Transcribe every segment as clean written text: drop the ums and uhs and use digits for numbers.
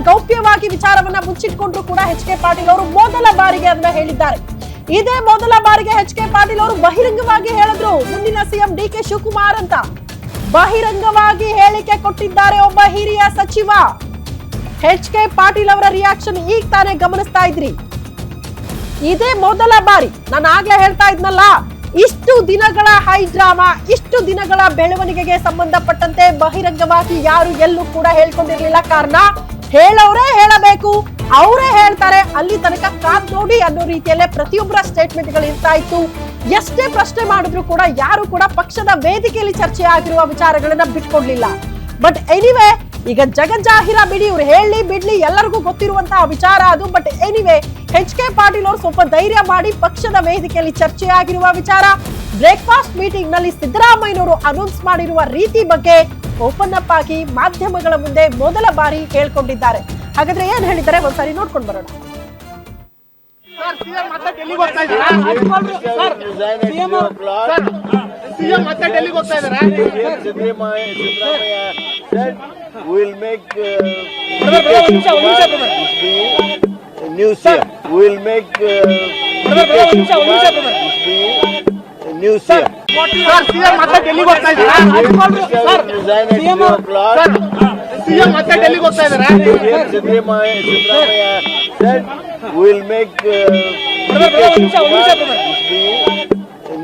ಗೌಪ್ಯವಾಗಿ ವಿಚಾರವನ್ನ ಮುಚ್ಚಿಟ್ಕೊಂಡ್ರು ಕೂಡ ಎಚ್ ಕೆ ಪಾಟೀಲ್ ಅವರು ಮೊದಲ ಬಾರಿಗೆ ಅದನ್ನ ಹೇಳಿದ್ದಾರೆ. ಇದೇ ಮೊದಲ ಬಾರಿಗೆ ಎಚ್ ಕೆ ಪಾಟೀಲ್ ಅವರು ಬಹಿರಂಗವಾಗಿ ಹೇಳಿದ್ರು ಮುಂದಿನ ಸಿಎಂ ಡಿ ಕೆ ಶಿವಕುಮಾರ್ ಅಂತ. ಬಹಿರಂಗವಾಗಿ ಹೇಳಿಕೆ ಕೊಟ್ಟಿದ್ದಾರೆ ಒಬ್ಬ ಹಿರಿಯ ಸಚಿವ. ಎಚ್ ಕೆ ಪಾಟೀಲ್ ಅವರ ರಿಯಾಕ್ಷನ್ ಈಗ ತಾನೇ ಗಮನಿಸ್ತಾ ಇದ್ರಿ. ಇದೇ ಮೊದಲ ಬಾರಿ, ನಾನು ಆಗ್ಲೇ ಹೇಳ್ತಾ ಇದ್ನಲ್ಲ, ಇಷ್ಟು ದಿನಗಳ ಹೈ ಡ್ರಾಮಾ, ಇಷ್ಟು ದಿನಗಳ ಬೆಳವಣಿಗೆಗೆ ಸಂಬಂಧಪಟ್ಟಂತೆ ಬಹಿರಂಗವಾಗಿ ಯಾರು ಎಲ್ಲೂ ಕೂಡ ಹೇಳ್ಕೊಂಡಿರ್ಲಿಲ್ಲ. ಕಾರಣ ಹೇಳೋರೇ ಹೇಳಬೇಕು, ಅವರೇ ಹೇಳ್ತಾರೆ, ಅಲ್ಲಿ ತನಕ ಕಾದ್ ನೋಡಿ ಅನ್ನೋ ರೀತಿಯಲ್ಲೇ ಪ್ರತಿಯೊಬ್ಬರ ಸ್ಟೇಟ್ಮೆಂಟ್ ಗಳು ಇರ್ತಾ ಇತ್ತು. ಎಷ್ಟೇ ಪ್ರಶ್ನೆ ಮಾಡಿದ್ರು ಕೂಡ ಯಾರು ಕೂಡ ಪಕ್ಷದ ವೇದಿಕೆಯಲ್ಲಿ ಚರ್ಚೆ ಆಗಿರುವ ವಿಚಾರಗಳನ್ನ ಬಿಟ್ಕೊಡ್ಲಿಲ್ಲ. ಬಟ್ ಎನಿವೆ, ಈಗ ಜಗಜ್ಜಾಹಿರ ಬಿಡಿ, ಇವ್ರು ಹೇಳಿ ಬಿಡ್ಲಿ, ಎಲ್ಲರಿಗೂ ಗೊತ್ತಿರುವಂತಹ ವಿಚಾರ ಅದು. But anyway, H K Patil ಅವರು ಸ್ವಲ್ಪ ಧೈರ್ಯ ಮಾಡಿ ಪಕ್ಷದ ವೇದಿಕೆಯಲ್ಲಿ ಚರ್ಚೆ ಆಗಿರುವ ವಿಚಾರ, ಬ್ರೇಕ್ಫಾಸ್ಟ್ ಮೀಟಿಂಗ್ ನಲ್ಲಿ ಸಿದ್ದರಾಮಯ್ಯನವರು ಅನೌನ್ಸ್ ಮಾಡಿರುವ ರೀತಿ ಬಗ್ಗೆ ಓಪನ್ ಅಪ್ ಆಗಿ ಮಾಧ್ಯಮಗಳ ಮುಂದೆ ಮೊದಲ ಬಾರಿ ಹೇಳ್ಕೊಂಡಿದ್ದಾರೆ. ಹಾಗಾದ್ರೆ ಏನ್ ಹೇಳಿದ್ದಾರೆ ಒಂದ್ಸಾರಿ ನೋಡ್ಕೊಂಡು ಬರೋಣ. We'll make new CM. We'll make new CM. CM ಮತ್ತೆ ಡೆಲ್ಲಿಗೆ ಹೋಗ್ತಾ ಇದ್ದಾರೆ. CM ಮತ್ತೆ ಡೆಲ್ಲಿಗೆ ಹೋಗ್ತಾ ಇದ್ದಾರೆ. Siddaramaiah said we'll make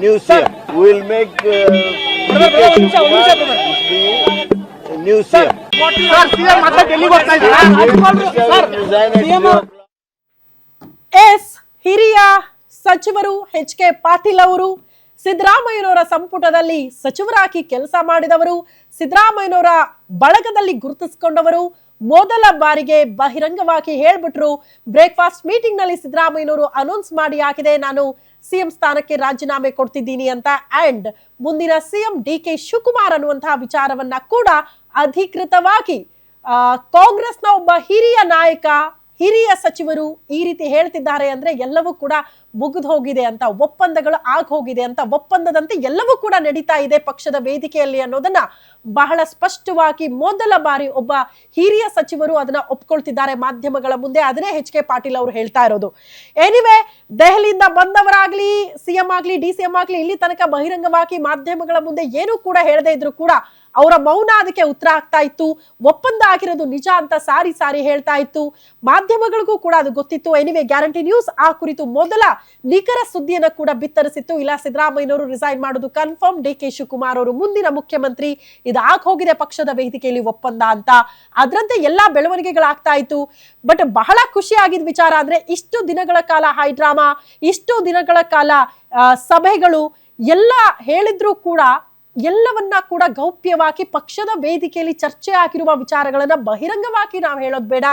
new CM. We'll make new CM. CM ಮತ್ತೆ ಡೆಲ್ಲಿಗೆ ಹೋಗ್ತಾ ಇದ್ದಾರೆ. ಎಸ್ ಹಿರಿಯ ಸಚಿವರು ಎಚ್ ಕೆ ಪಾಟೀಲ್ ಅವರು ಸಿದ್ದರಾಮಯ್ಯನವರ ಸಂಪುಟದಲ್ಲಿ ಸಚಿವರಾಗಿ ಕೆಲಸ ಮಾಡಿದವರು, ಸಿದ್ದರಾಮಯ್ಯನವರ ಬಳಗದಲ್ಲಿ ಗುರುತಿಸಿಕೊಂಡವರು, ಮೊದಲ ಬಾರಿಗೆ ಬಹಿರಂಗವಾಗಿ ಹೇಳ್ಬಿಟ್ರು. ಬ್ರೇಕ್ಫಾಸ್ಟ್ ಮೀಟಿಂಗ್ ನಲ್ಲಿ ಸಿದ್ದರಾಮಯ್ಯನವರು ಅನೌನ್ಸ್ ಮಾಡಿ ಆಗಿದೆ, ನಾನು ಸಿಎಂ ಸ್ಥಾನಕ್ಕೆ ರಾಜೀನಾಮೆ ಕೊಡ್ತಿದ್ದೀನಿ ಅಂತ. ಅಂಡ್ ಮುಂದಿನ ಸಿಎಂ ಡಿ ಕೆ ಶಿವಕುಮಾರ್ ಅನ್ನುವಂತಹ ವಿಚಾರವನ್ನ ಕೂಡ ಅಧಿಕೃತವಾಗಿ ಕಾಂಗ್ರೆಸ್ನ ಒಬ್ಬ ಹಿರಿಯ ನಾಯಕ, ಹಿರಿಯ ಸಚಿವರು ಈ ರೀತಿ ಹೇಳ್ತಿದ್ದಾರೆ ಅಂದ್ರೆ ಎಲ್ಲವೂ ಕೂಡ ಮುಗಿದು ಹೋಗಿದೆ ಅಂತ, ಒಪ್ಪಂದಗಳು ಆಗ ಹೋಗಿದೆ ಅಂತ, ಒಪ್ಪಂದದಂತೆ ಎಲ್ಲವೂ ಕೂಡ ನಡೀತಾ ಇದೆ ಪಕ್ಷದ ವೇದಿಕೆಯಲ್ಲಿ ಅನ್ನೋದನ್ನ ಬಹಳ ಸ್ಪಷ್ಟವಾಗಿ ಮೊದಲ ಬಾರಿ ಒಬ್ಬ ಹಿರಿಯ ಸಚಿವರು ಅದನ್ನ ಒಪ್ಕೊಳ್ತಿದ್ದಾರೆ ಮಾಧ್ಯಮಗಳ ಮುಂದೆ. ಅದನ್ನೇ ಎಚ್ ಕೆ ಪಾಟೀಲ್ ಅವರು ಹೇಳ್ತಾ ಇರೋದು. ಎನಿವೆ, ದೆಹಲಿಯಿಂದ ಬಂದವರಾಗ್ಲಿ, ಸಿಎಂ ಆಗ್ಲಿ, ಡಿ ಸಿ ಎಂ ಆಗ್ಲಿ, ಇಲ್ಲಿ ತನಕ ಬಹಿರಂಗವಾಗಿ ಮಾಧ್ಯಮಗಳ ಮುಂದೆ ಏನೂ ಕೂಡ ಹೇಳದೇ ಇದ್ರು ಕೂಡ ಅವರ ಮೌನ ಅದಕ್ಕೆ ಉತ್ತರ ಆಗ್ತಾ ಇತ್ತು. ಒಪ್ಪಂದ ಆಗಿರೋದು ನಿಜ ಅಂತ ಸಾರಿ ಸಾರಿ ಹೇಳ್ತಾ ಇತ್ತು. ಮಾಧ್ಯಮಗಳಿಗೂ ಕೂಡ ಅದು ಗೊತ್ತಿತ್ತು. ಎನಿವೆ, ಗ್ಯಾರಂಟಿ ನ್ಯೂಸ್ ಆ ಕುರಿತು ಮೊದಲ ನಿಖರ ಸುದ್ದಿಯನ್ನ ಕೂಡ ಬಿತ್ತರಿಸಿತ್ತು. ಇಲ್ಲ, ಸಿದ್ದರಾಮಯ್ಯನವರು ರಿಸೈನ್ ಮಾಡೋದು ಕನ್ಫರ್ಮ್, ಡಿ ಕೆ ಶಿವಕುಮಾರ್ ಅವರು ಮುಂದಿನ ಮುಖ್ಯಮಂತ್ರಿ, ಇದಾಗ ಹೋಗಿದೆ ಪಕ್ಷದ ವೇದಿಕೆಯಲ್ಲಿ ಒಪ್ಪಂದ ಅಂತ. ಅದರಂತೆ ಎಲ್ಲಾ ಬೆಳವಣಿಗೆಗಳಾಗ್ತಾ ಇತ್ತು. ಬಟ್ ಬಹಳ ಖುಷಿ ಆಗಿದ್ದ ವಿಚಾರ ಅಂದ್ರೆ, ಇಷ್ಟು ದಿನಗಳ ಕಾಲ ಹೈ ಡ್ರಾಮಾ, ಇಷ್ಟು ದಿನಗಳ ಕಾಲ ಸಭೆಗಳು ಎಲ್ಲ ಹೇಳಿದ್ರು ಕೂಡ ಎಲ್ಲವನ್ನ ಕೂಡ ಗೌಪ್ಯವಾಗಿ ಪಕ್ಷದ ವೇದಿಕೆಯಲ್ಲಿ ಚರ್ಚೆ ಆಗಿರುವ ವಿಚಾರಗಳನ್ನ ಬಹಿರಂಗವಾಗಿ ನಾವು ಹೇಳೋದು ಬೇಡ,